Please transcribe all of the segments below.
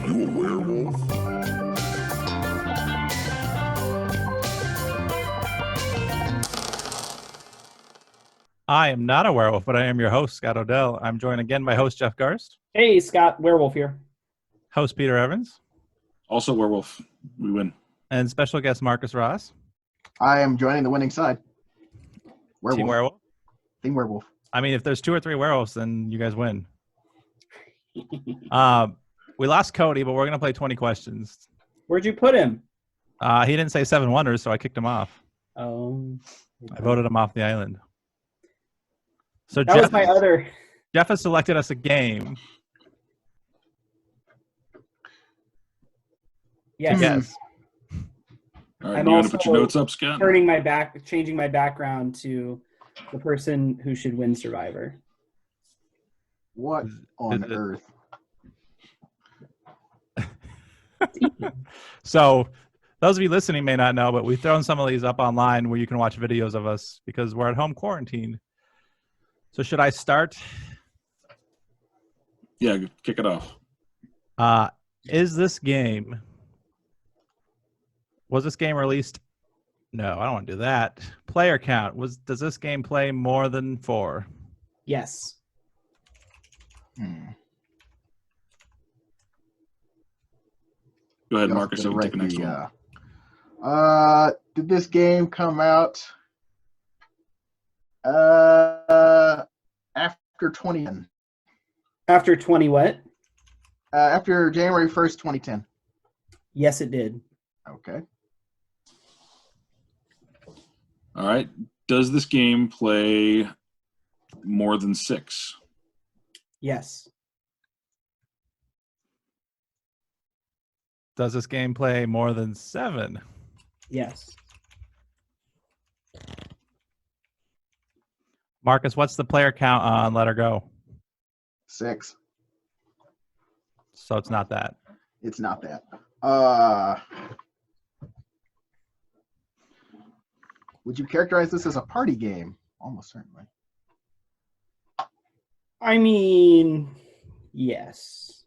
you a werewolf? I am not a werewolf, but I am your host, Scott Odell. I'm joined again by host Jeff Garst, Hey, Scott, werewolf here. host Peter Evans, Also werewolf. We win. and special guest Marcus Ross. I am joining the winning side. Werewolf. Team werewolf. Team werewolf. I mean, if there's 2 or 3 werewolves, then you guys win. We lost Cody, but we're going to play 20 questions. Where'd you put him? He didn't say 7 wonders, so I kicked him off. Oh, I voted him off the island. So that was my other. Jeff has selected us a game. Yes, Yes. All right, I'm you want to also put your notes up, Scott? changing my background to the person who should win Survivor. What on it- earth? So those of you listening may not know, but we've thrown some of these up online where you can watch videos of us because we're at home quarantined. So should I start? Yeah, kick it off. Was this game released? No, I don't want to do that. Player count. Does this game play more than 4? Yes. Go ahead, You also Marcus. gotta You can take the write next one. Did this game come out after 2010? After 20 what? After January 1st, 2010. Yes, it did. Okay. All right. Does this game play more than 6? Yes. Does this game play more than 7? Yes. Marcus, what's the player count on Let Her Go? 6. So it's not that. It's not that. Would you characterize this as a party game? Almost certainly. I mean, yes.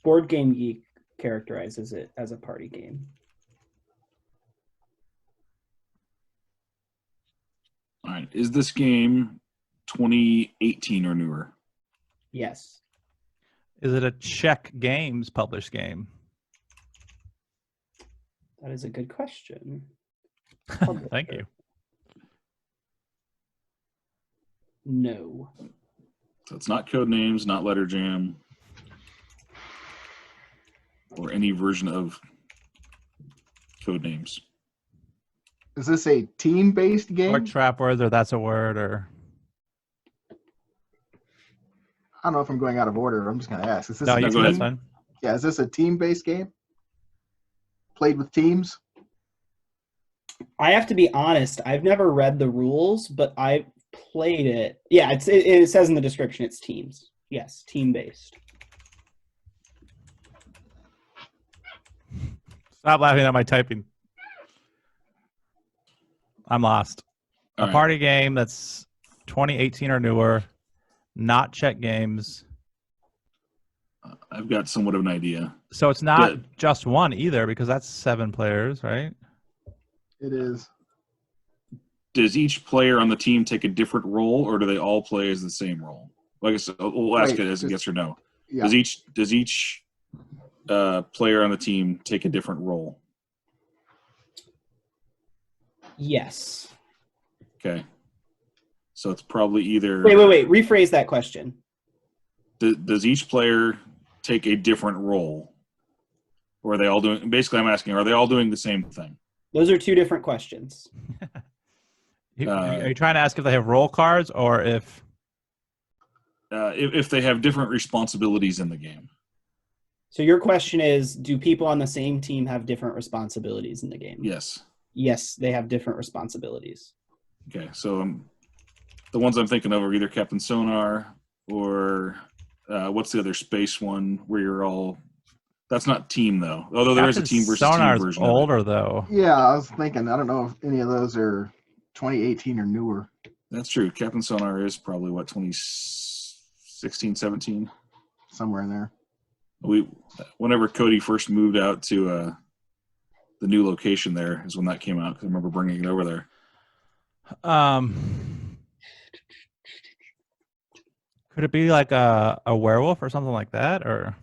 Board Game Geek characterizes it as a party game. All right. Is this game 2018 or newer? Yes. Is it a Czech Games published game? That is a good question. Thank you. No. So it's not Codenames, not Letter Jam, or any version of Codenames. Is this a team-based game? Or trap words, or that's a word, or I don't know if I'm going out of order. I'm just going to ask. Is this no, a you go can. ahead. That's fine. Yeah, is this a team-based game? Played with teams? I have to be honest. I've never read the rules, but I played it. Yeah, it says in the description it's teams. Yes, team-based. Stop laughing at my typing. I'm lost. All A right. party game that's 2018 or newer, not Czech Games. I've got somewhat of an idea. So it's not Good. just one either, because that's 7 players, right? It is. Does each player on the team take a different role, or do they all play as the same role? Like I said, we'll ask Wait, it as a just- yes or no. Yeah. Does each player on the team take a different role? Yes. Okay. So it's probably either. Wait. Rephrase that question. Does each player take a different role, or are they all doing? Basically, I'm asking: are they all doing the same thing? Those are 2 different questions. Are you trying to ask if they have role cards or if If they have different responsibilities in the game? So your question is, do people on the same team have different responsibilities in the game? Yes. Yes, they have different responsibilities. Okay. So the ones I'm thinking of are either Captain Sonar or what's the other space one where you're all. That's not team though. Although there is a team versus Sonar's team version. of it. older though. Yeah, I was thinking. I don't know if any of those are 2018 or newer. That's true. Captain Sonar is probably what 2016, 17. somewhere in there. Whenever Cody first moved out to the new location, there is when that came out. 'Cause I remember bringing it over there. Could it be like a werewolf or something like that, or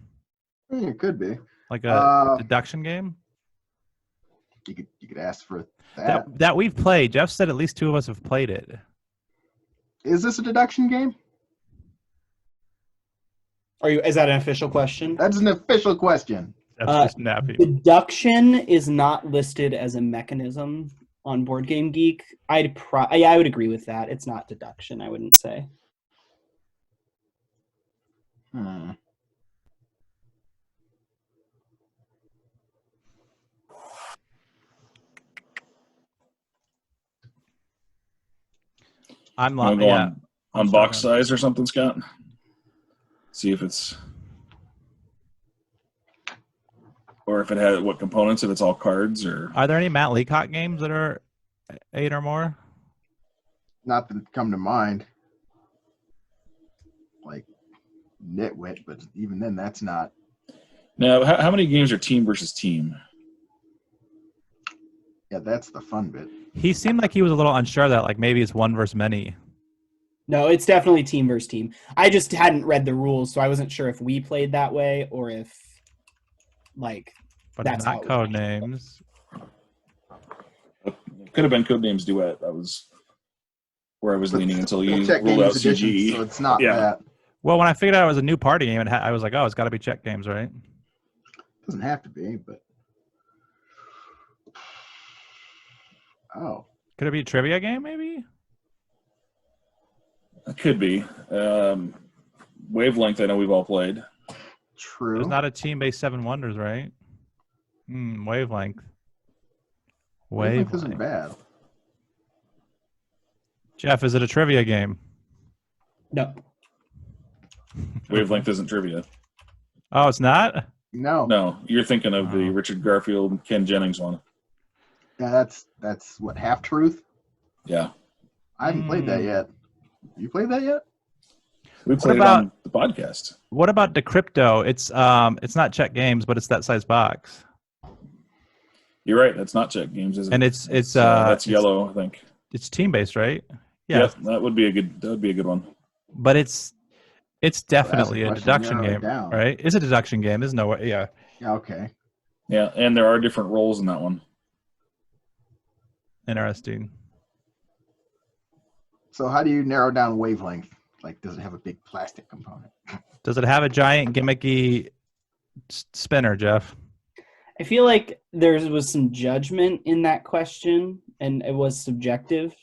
It could be. like a deduction game You could ask for that. that we've played? Jeff said at least 2 of us have played it. Is this a deduction game? Is that an official question? That's an official question. That's just nappy. Deduction is not listed as a mechanism on Board Game Geek. I would agree with that. It's not deduction, I wouldn't say. Hmm. I'm Wanna go yeah. on box size or something, Scott. See if it's, or if it had what components. If it's all cards or. Are there any Matt Leacock games that are 8 or more? Not that come to mind. Like Nitwit, but even then, that's not. Now, how many games are team versus team? Yeah, that's the fun bit. He seemed like he was a little unsure that like maybe it's 1 versus many. No, it's definitely team versus team. I just hadn't read the rules, so I wasn't sure if we played that way or if, like, But that's not how it was. code names. Could have been Codenames Duet. That was where I was leaning until you Check ruled out Games Edition, CGE. so it's not Yeah. that. Well, when I figured out it was a new party game, I was like, oh, it's got to be check games, right? Doesn't have to be, but Could it be a trivia game, maybe? It could be. Wavelength, I know we've all played. true. There's not a team-based 7 Wonders, right? Wavelength. Wavelength isn't Wavelength. bad. Jeff, is it a trivia game? No. Wavelength isn't trivia. Oh, it's not? No, No, you're thinking of the Oh. Richard Garfield and Ken Jennings one. yeah, that's what Half Truth. Yeah. I haven't played that yet. You played that yet? We played it about- on the podcast. What about Decrypto? It's not check games, but it's that size box. You're right. That's not check games, is it? And it's that's yellow, I think. It's team-based, right? Yeah. Yep, that would be a good one. But it's definitely a question, deduction narrow it game, down. right? It's a deduction game. There's no way. Yeah. Yeah, okay. Yeah, and there are different roles in that one. Interesting. So how do you narrow down wavelength? Like, does it have a big plastic component? Does it have a giant gimmicky spinner, Jeff? I feel like there was some judgment in that question, and it was subjective.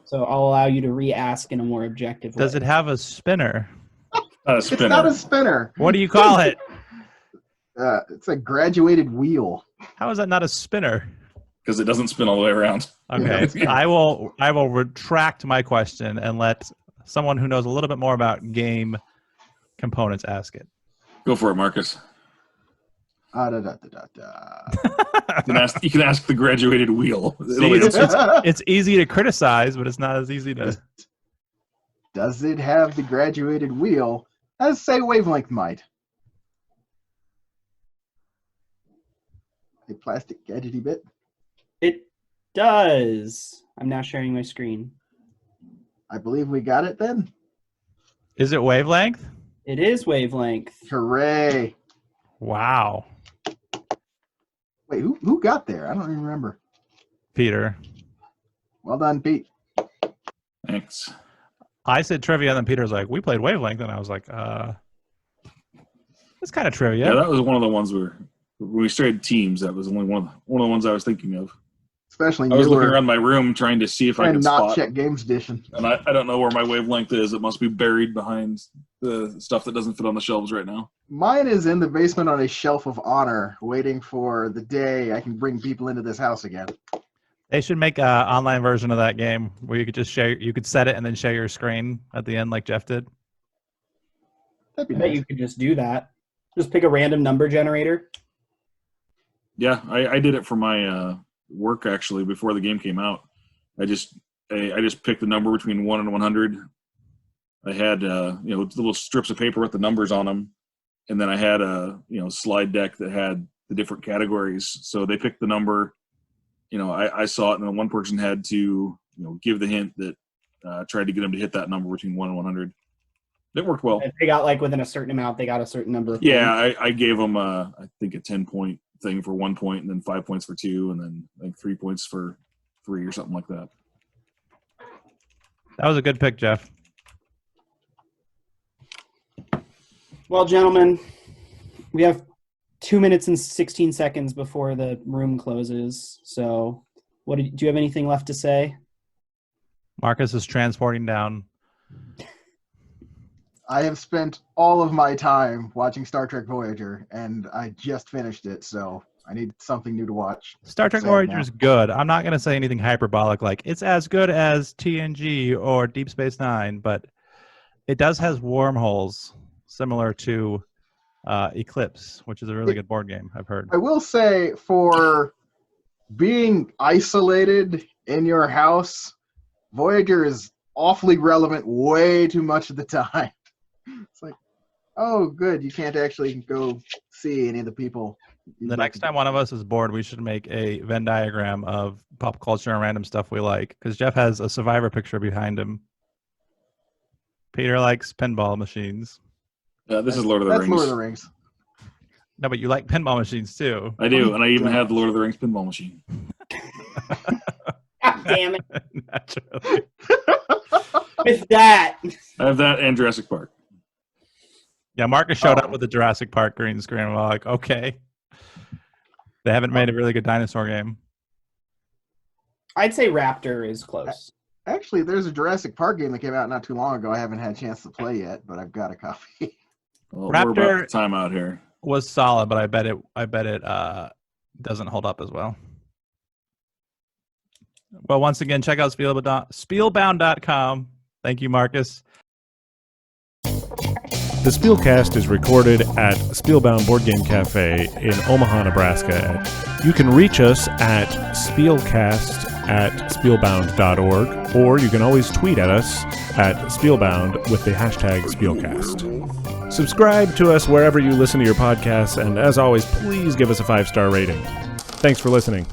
So I'll allow you to re-ask in a more objective way. Does it have a spinner? Not a It's spinner. not a spinner. What do you call it? It's a graduated wheel. How is that not a spinner? Because it doesn't spin all the way around. Okay, Yeah. I will retract my question and let someone who knows a little bit more about game components ask it. Go for it, Marcus. Da, da, da, da, da. You can ask the graduated wheel. See, it's easy to criticize, but it's not as easy to. Does it have the graduated wheel? As say wavelength might. A plastic gadgety bit. It does. I'm now sharing my screen. I believe we got it then. Is it wavelength? It is wavelength. Hooray. Wow, Wait, who got there? I don't even remember. Peter. Well done, Pete. Thanks. I said trivia, and then Peter's like, "We played wavelength," and I was like, "It's kind of trivia." Yeah, that was one of the ones when we started teams. That was only one of the ones I was thinking of. Especially I was looking newer around my room trying to see if I and could not spot. check games edition. And I don't know where my wavelength is. It must be buried behind the stuff that doesn't fit on the shelves right now. Mine is in the basement on a shelf of honor, waiting for the day I can bring people into this house again. They should make an online version of that game where you could just share. You could set it and then share your screen at the end, like Jeff did. That'd be I bet nice. you could just do that. Just pick a random number generator. Yeah, I did it for my work actually before the game came out. I just picked the number between 1 and 100. I had little strips of paper with the numbers on them, and then I had a slide deck that had the different categories. So they picked the number. I saw it, and then one person had to give the hint that tried to get them to hit that number between 1 and 100. It worked well. If they got like within a certain amount, they got a certain number of Yeah, points. I gave them I think a 10-point thing for 1 point, and then 5 points for 2, and then I think 3 points for 3 or something like that. That was a good pick, Jeff. Well, gentlemen, we have 2 minutes and 16 seconds before the room closes. So do you have anything left to say? Marcus is transporting down. I have spent all of my time watching Star Trek Voyager, and I just finished it, so I need something new to watch. Star Trek Sad Voyager now. is good. I'm not going to say anything hyperbolic like it's as good as TNG or Deep Space Nine, but it does has wormholes similar to Eclipse, which is a really good board game, I've heard. I will say, for being isolated in your house, Voyager is awfully relevant way too much of the time. It's like, oh, good, you can't actually go see any of the people. The next time one of us is bored, we should make a Venn diagram of pop culture and random stuff we like, because Jeff has a Survivor picture behind him. Peter likes pinball machines. This is Lord of the That's Rings. Lord of the Rings. No, but you like pinball machines too. I do, and I even have the Lord of the Rings pinball machine. God damn it. Naturally. With that. I have that and Jurassic Park. Yeah, Marcus showed up with the Jurassic Park green screen. We're like, okay. They haven't made a really good dinosaur game. I'd say Raptor is close. Actually, there's a Jurassic Park game that came out not too long ago. I haven't had a chance to play yet, but I've got a copy. Well, Raptor- we're about to time out here. Was solid, but I bet it doesn't hold up as well. Well, once again, check out Spielbound.com. Thank you, Marcus. The Spielcast is recorded at Spielbound Board Game Cafe in Omaha, Nebraska. You can reach us at spielcast@spielbound.org, or you can always tweet at us at Spielbound with the hashtag Spielcast. Subscribe to us wherever you listen to your podcasts, and as always, please give us a 5-star rating. Thanks for listening.